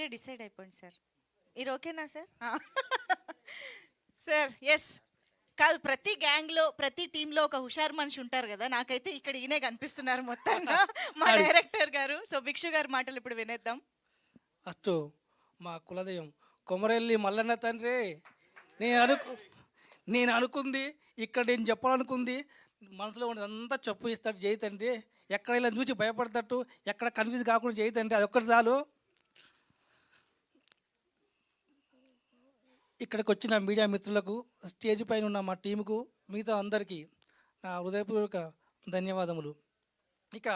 మీరే డిసైడ్ అయిపోండి సార్. మీరు ఓకేనా సార్? Sir yes. కాదు, ప్రతి గ్యాంగ్లో ప్రతి టీంలో ఒక హుషారు మనిషి ఉంటారు కదా. నాకైతే ఇక్కడ ఈయనే కనిపిస్తున్నారు మొత్తంగా మా డైరెక్టర్ గారు. సో భిక్షు గారి మాటలు ఇప్పుడు వినేద్దాం. ఫస్ట్ మా కులదైవం కొమరెల్లి మల్లన్న తండ్రి. నేను అనుకు నేను అనుకుంది ఇక్కడ నేను చెప్పాలనుకుంది మనసులో ఉన్నదంతా చెప్పు ఇస్తాడు జై తండ్రి. ఎక్కడ ఇలా చూసి భయపడతట్టు, ఎక్కడ కన్ఫ్యూజ్ కాకుండా జై తండ్రి, అది ఒక్కటి చాలు. ఇక్కడికి వచ్చిన మీడియా మిత్రులకు, స్టేజ్ పైన ఉన్న మా టీముకు, మిగతా అందరికీ నా హృదయపూర్వక ధన్యవాదములు. ఇక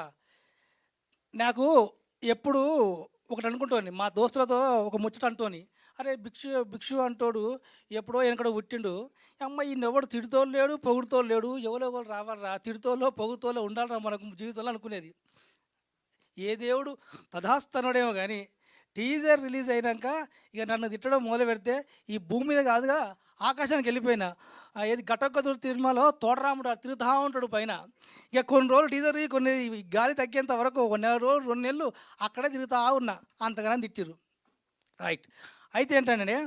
నాకు ఎప్పుడు ఒకటి అనుకుంటాను, మా దోస్తులతో ఒక ముచ్చట అంటోని, అరే భిక్షు భిక్షు అంటోడు ఎప్పుడో వెనకడో పుట్టిండు, అమ్మ ఈయన ఎవడు తిడుతోలు లేడు పొగుడుతోలు లేడు, ఎవరో ఒకరు రావాలరా, తిడుతోలో పొగుడుతోలో ఉండాలరా మనకు జీవితంలో అనుకునేది. ఏ దేవుడు తదాస్తనుడేమో కానీ టీజర్ రిలీజ్ అయినాక ఇక నన్ను తిట్టడం మొదలు పెడితే ఈ భూమి మీద కాదుగా ఆకాశానికి వెళ్ళిపోయినా. ఏది ఘటొక్క తిరుమలలో తోటరాముడు తిరుగుతూ ఉంటాడు పైన. ఇక కొన్ని రోజులు టీజర్ కొన్ని గాలి తగ్గేంత వరకు 1 నెల రోజులు 2 నెలలు అక్కడే తిరుగుతూ ఉన్నా, అంతగానో తిట్టిరు. రైట్. అయితే ఏంటంటే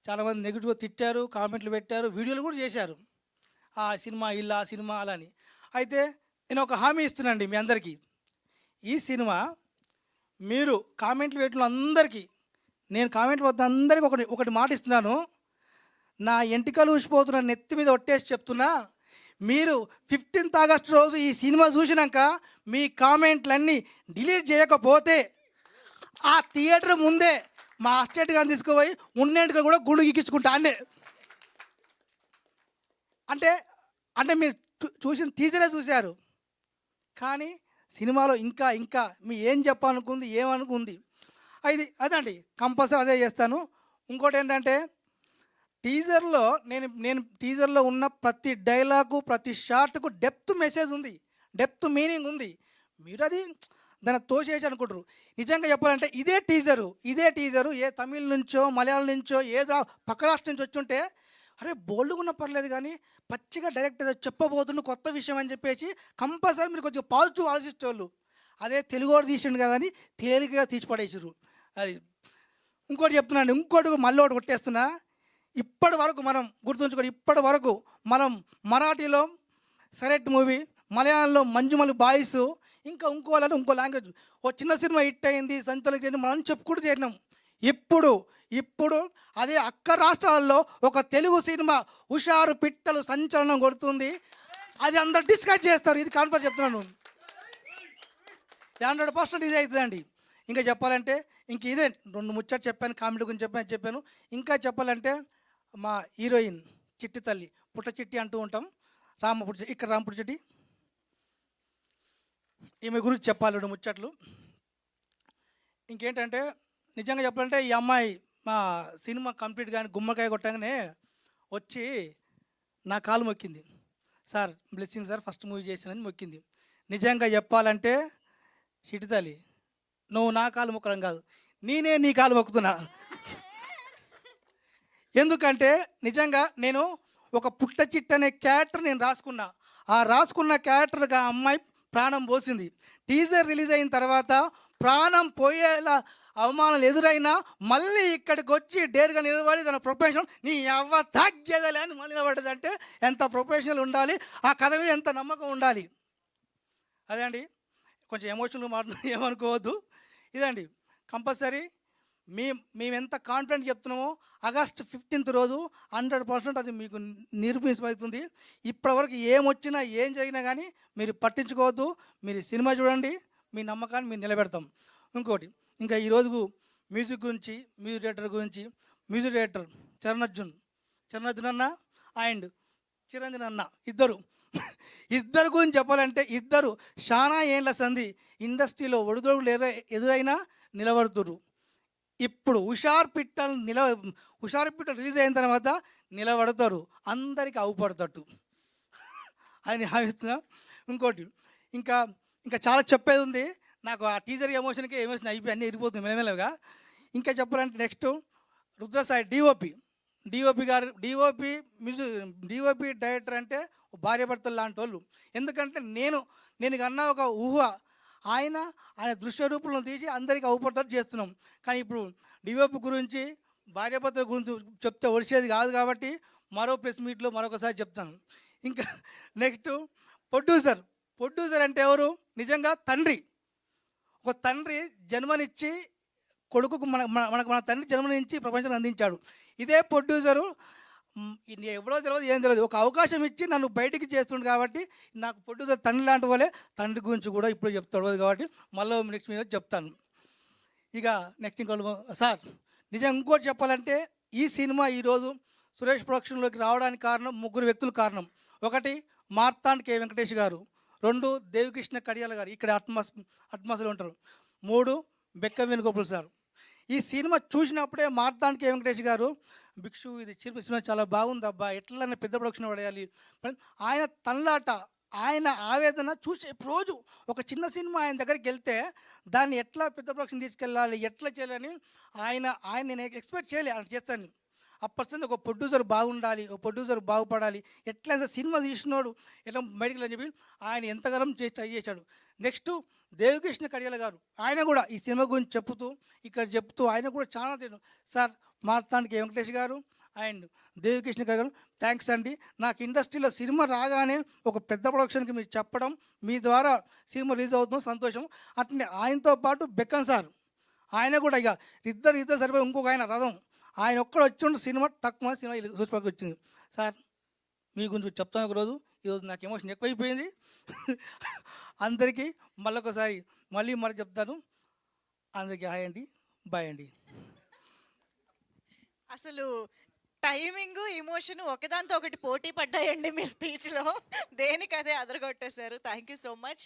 చాలామంది నెగిటివ్గా తిట్టారు, కామెంట్లు పెట్టారు, వీడియోలు కూడా చేశారు, ఆ సినిమా ఇలా ఆ సినిమా అలా అని. అయితే నేను ఒక హామీ ఇస్తున్నానండి మీ అందరికీ, ఈ సినిమా మీరు కామెంట్లు పెట్టిన అందరికీ, నేను కామెంట్లు వద్ద అందరికీ ఒకటి మాట ఇస్తున్నాను, నా ఎంటికలు ఊసిపోతున్న నెత్తి మీద ఒట్టేసి చెప్తున్నా, మీరు 15th ఆగస్టు రోజు ఈ సినిమా చూసినాక మీ కామెంట్లన్నీ డిలీట్ చేయకపోతే ఆ థియేటర్ ముందే మా అస్టేట్ గారిని తీసుకుపోయి ఉన్నేంటిగా కూడా గుండు గీకించుకుంటా అన్నే. అంటే అంటే మీరు చూసిన టీజరే చూశారు, కానీ సినిమాలో ఇంకా ఇంకా మీ ఏం చెప్పాలనుకుంది ఏమనుకుంది అదండి, కంపల్సరీ అదే చేస్తాను. ఇంకోటి ఏంటంటే టీజర్లో నేను టీజర్లో ఉన్న ప్రతి డైలాగు ప్రతి షార్ట్కు డెప్త్ మెసేజ్ ఉంది, డెప్త్ మీనింగ్ ఉంది. మీరు అది దాన్ని తోసేసి అనుకుంటారు. నిజంగా చెప్పాలంటే ఇదే టీజరు ఏ తమిళ్ నుంచో మలయాళం నుంచో ఏదో పక్క రాష్ట్రం నుంచి వచ్చుంటే అరే బోల్డ్గా ఉన్న పర్లేదు, కానీ పచ్చిగా డైరెక్ట్ ఏదో చెప్పబోతున్న కొత్త విషయం అని చెప్పేసి కంపల్సరీ మీరు కొంచెం పాజిటివ్ ఆలోచించేవాళ్ళు. అదే తెలుగు వాడు తీసిండు కదా అని తేలికగా తీసి పడేసారు. అది ఇంకోటి చెప్తున్నాను, ఇంకోటి మళ్ళీ ఒకటి కొట్టేస్తున్నా. ఇప్పటి వరకు మనం గుర్తుంచుకొని, ఇప్పటి వరకు మనం మరాఠీలో సెరెట్ మూవీ, మలయాళంలో మంజుమల్ బాయ్స్, ఇంకా ఇంకో లాంగ్వేజ్ ఓ చిన్న సినిమా హిట్ అయింది సంచలనం మనం చెప్పుకుంటూ చేరినాం. ఇప్పుడు అదే అక్క రాష్ట్రాల్లో ఒక తెలుగు సినిమా హుషారు పిట్టలు సంచలనం కొడుతుంది, అది అందరు డిస్కస్ చేస్తారు. ఇది కాన్ఫరెన్స్ చెప్తున్నాను, 100% ఇదే అవుతుందండి. ఇంకా చెప్పాలంటే ఇంక ఇదే 2 ముచ్చట్లు చెప్పాను, కామెడీ గురించి చెప్పాను. ఇంకా చెప్పాలంటే మా హీరోయిన్ చిట్టి తల్లి, పుట్ట చిట్టి అంటూ ఉంటాం, ఇక్కడ రామపుట్ట చిట్టి, ఈమె గురించి చెప్పాలి 2 ముచ్చట్లు. ఇంకేంటంటే నిజంగా చెప్పాలంటే ఈ అమ్మాయి మా సినిమా కంప్లీట్ కానీ గుమ్మకాయ కొట్టగానే వచ్చి నా కాలు మొక్కింది, sir blessing sir first movie చేసినని మొక్కింది. నిజంగా చెప్పాలంటే చిట్టి తల్లి, నువ్వు నా కాలు మొక్కడం కాదు, నేనే నీ కాలు మొక్కుతున్నా. ఎందుకంటే నిజంగా నేను ఒక పుట్ట చిట్టు అనే క్యారెక్టర్ నేను రాసుకున్నా, ఆ రాసుకున్న క్యారెక్టర్గా అమ్మాయి ప్రాణం పోసింది. టీజర్ రిలీజ్ అయిన తర్వాత ప్రాణం పోయేలా అవమానాలు ఎదురైనా మళ్ళీ ఇక్కడికి వచ్చి డేర్గా నిలబడి తన ప్రొఫెషనల్ నీ అవ్వ తగ్గేదలే అని మళ్ళీ నిలబడ్డదంటే ఎంత ప్రొఫెషనల్ ఉండాలి, ఆ కథ మీద ఎంత నమ్మకం ఉండాలి. అదే అండి, కొంచెం ఎమోషనల్గా మాట్లాడుతుంది ఏమనుకోవద్దు. ఇదండి కంపల్సరీ మేము ఎంత కాన్ఫిడెంట్ చెప్తున్నామో ఆగస్ట్ 15th రోజు 100% అది మీకు నిరూపించబడుతుంది. ఇప్పటివరకు ఏమొచ్చినా ఏం జరిగినా కానీ మీరు పట్టించుకోవద్దు, మీరు సినిమా చూడండి, మీ నమ్మకాన్ని మీరు నిలబెడతాం. ఇంకోటి, ఇంకా ఈరోజు మ్యూజిక్ గురించి, మ్యూజిక్ డైరెక్టర్ చరణ్ అన్న అండ్ చిరంజీవి అన్న ఇద్దరు గురించి చెప్పాలంటే ఇద్దరు చాలా ఏళ్ళ సంధి ఇండస్ట్రీలో ఒడిదొడుగులు ఎదురైనా నిలబడుతురు. ఇప్పుడు హుషారు పిట్టలు రిలీజ్ అయిన తర్వాత నిలబడతారు, అందరికీ అవుపడతట్టు అని భావిస్తున్నా. ఇంకోటి ఇంకా చాలా చెప్పేది ఉంది నాకు, ఆ టీజర్ ఎమోషన్ అయిపోయి అన్నీ ఇరిపోతుంది మెల్లమెల్లగా. ఇంకా చెప్పాలంటే నెక్స్ట్ రుద్రసాయి డిఓపి గారు, డిఓపి డైరెక్టర్ అంటే భార్యాభర్తలు లాంటి వాళ్ళు. ఎందుకంటే నేను కన్నా ఒక ఊహ ఆయన ఆయన దృశ్య రూపంలో తీసి అందరికీ అవుపడతారు చేస్తున్నాం. కానీ ఇప్పుడు డివోపి గురించి భార్యాభర్తల గురించి చెప్తే ఒడిసేది కాదు కాబట్టి మరో ప్రెస్ మీట్లో మరొకసారి చెప్తాను. ఇంకా నెక్స్ట్ ప్రొడ్యూసర్. ప్రొడ్యూసర్ అంటే ఎవరు? నిజంగా తండ్రి. ఒక తండ్రి జన్మనిచ్చి కొడుకుకు మన తండ్రి జన్మనిచ్చి ప్రపంచాన్ని అందించాడు. ఇదే ప్రొడ్యూసరు ఇది ఎవరో తెలియదు, ఏం తెలియదు, ఒక అవకాశం ఇచ్చి నన్ను బయటికి చేస్తుండు కాబట్టి నాకు ప్రొడ్యూసర్ తండ్రి లాంటి వాళ్ళే. తండ్రి గురించి కూడా ఇప్పుడు చెప్తాడు కాబట్టి మళ్ళీ నెక్స్ట్ మీద చెప్తాను. ఇక నెక్స్ట్ ఇంకో సార్ నిజంగా ఇంకోటి చెప్పాలంటే ఈ సినిమా ఈరోజు సురేష్ ప్రొడక్షన్లోకి రావడానికి కారణం ముగ్గురు వ్యక్తులు కారణం. ఒకటి మార్తాండ్ కే వెంకటేష్ గారు, 2 దేవికృష్ణ కడియాల గారు, ఇక్కడ అట్మాస్లో ఉంటారు, 3 బెక్క వేణుగోపాల్ సార్. ఈ సినిమా చూసినప్పుడే మార్తాండ్ కే వెంకటేష్ గారు భిక్షు ఇది సినిమా చాలా బాగుంది అబ్బా, ఎట్లన్నా పెద్ద ప్రొడక్షన్ పడేయాలి, ఆయన తనలాట ఆయన ఆవేదన చూసే రోజు ఒక చిన్న సినిమా ఆయన దగ్గరికి వెళ్తే దాన్ని ఎట్లా పెద్ద ప్రొడక్షన్ తీసుకెళ్ళాలి, ఎట్లా చేయాలని ఆయన నేను ఎక్స్పెక్ట్ చేయలే అలా చేస్తాను. అప్పటి ఒక ప్రొడ్యూసర్ బాగుండాలి, ఒక ప్రొడ్యూసర్ బాగుపడాలి, ఎట్లా సినిమా తీసినోడు ఎట్లా బయటికి అని చెప్పి ఆయన ఎంతగానం ట్రై చేశాడు. నెక్స్ట్ దేవికృష్ణ కడియాల గారు, ఆయన కూడా ఈ సినిమా గురించి చెప్తూ ఆయన కూడా చాలా సార్ మార్తాండ్కి వెంకటేష్ గారు అండ్ దేవికృష్ణ కడియాల గారు థ్యాంక్స్ అండి. నాకు ఇండస్ట్రీలో సినిమా రాగానే ఒక పెద్ద ప్రొడక్షన్కి మీరు చెప్పడం, మీ ద్వారా సినిమా రిలీజ్ అవుతుందో సంతోషం. అట్లనే ఆయనతో పాటు బెక్కన్ సార్, ఆయన కూడా ఇక ఇద్దరు సరిపోయి ఇంకొక ఆయన రథం, ఆయన ఒక్కడ వచ్చిండు సినిమా తక్కువ సినిమా చూసిపోయి వచ్చింది. సార్ మీ గురించి చెప్తాను ఒకరోజు, ఈరోజు నాకు ఎమోషన్ ఎక్కువైపోయింది. అందరికీ మళ్ళొకసారి మళ్ళీ చెప్తాను. అందరికీ హాయ్ అండి, బాయ్ అండి. అసలు టైమింగ్ ఎమోషన్ ఒకదాంతో ఒకటి పోటీ పడ్డాయండి మీ స్పీచ్లో. దేనికదే అదరగొట్టేశారు. Thank you so much.